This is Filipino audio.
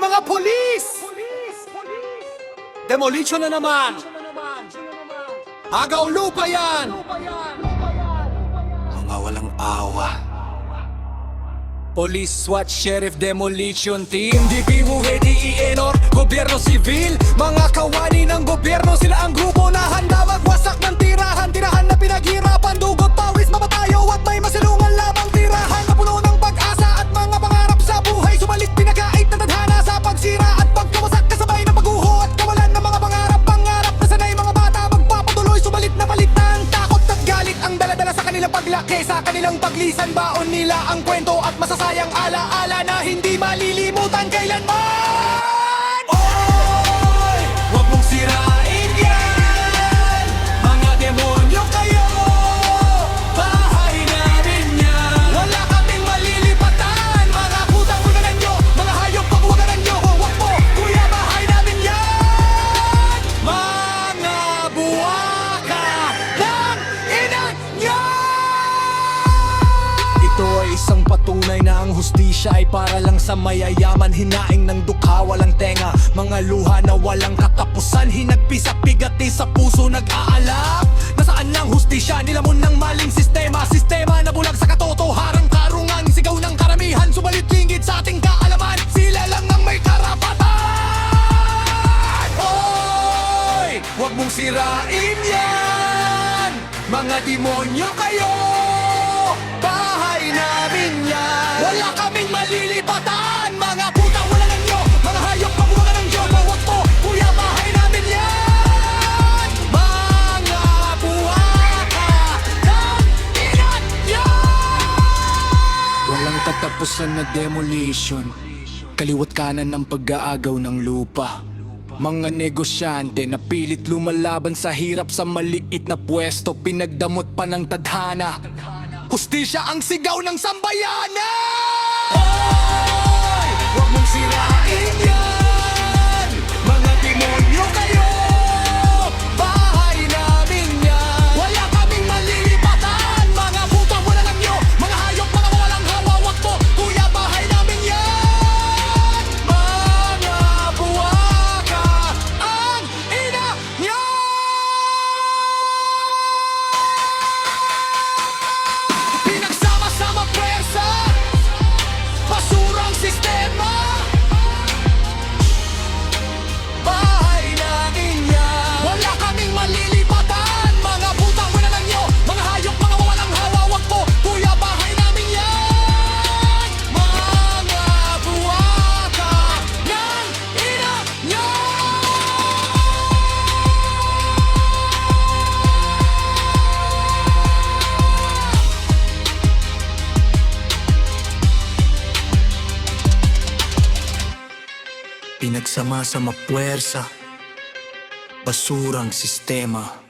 mga polis! Demolition na naman! Agaw lupa yan! Mga walang awa. Police, SWAT, Sheriff, Demolition Team, DPWH, DENOR, Gobyerno Sibil, mga kawani ng gobyerno. Sila ang grupo na handa magwasak ng tirahan. Tirahan na pinaghirapan, dugot, pawis, mapatayo at may masilungan lamang. Tirahan na puno ng pag-asa at mga pangarap sa buhay. Sumalit pinagkait na tadhana sa pagsira at pagkawasak, kasabay ng pagguho at kawalan ng mga pangarap. Pangarap na sanay mga bata magpapatuloy. Sumalit na palitan, takot at galit ang daladala sa kanilang paglaki. Sa kanilang paglisan, baon nila ang kwento at masasayang alaala na hindi malilimutan kailanman. Oy, huwag mong sirain yan. Mga demonyo kayo, bahay namin yan. Wala kaming malilipatan. Mga putang uganan nyo, mga hayop pag-uganan nyo. Huwag po, kuya, bahay namin yan. Mga buwaka ng ina nyo. Ito ay isang patunay na ang hustisya ay para lang sa mayayaman. Hinaing ng dukha, walang tenga, mga luha na walang katapusan. Hinagpi sa pigati sa puso nag-aalap. Nasaan ang hustisya? Nilamon ng maling sistema. Sistema na bulag sa katotoharang karungan. Sigaw ng karamihan, subalit lingid sa ating kaalaman. Sila lang ang may karapatan. Oy, huwag mong sirain yan. Mga demonyo kayo, bahay namin yan. Wala kaming malilipatan. Mga putang wala ng nyo, mga hayop pag-uwagan ng Diyos. Huwag po, kuya, bahay namin yan. Mga buwaka ng inat yan. Walang katapusan na demolition, kaliwat kanan ng pag-aagaw ng lupa. Mga negosyante na pilit lumalaban sa hirap sa maliit na pwesto. Pinagdamot pa ng tadhana, hustisya ang sigaw ng sambayanan. Oy, huwag mong sirain yan. Mga demonyo kayo, bahay namin yan. Wala kaming malilipatan. Mga putang wala ng nyo, mga hayop, mga walang hawa. Wag po, kuya, bahay namin yan. Mga buwaka ang ina nyo. Pinagsama-sama pwersa, basurang sistema. Bahay namin yan. Wala kaming malilipatan. Mga putang wala ng nyo, mga hayop, mga walang hawa. Wag po, kuya, bahay namin yan. Mga buwaka ng ina nyo. Pinagsama-sama puwersa, basurang sistema.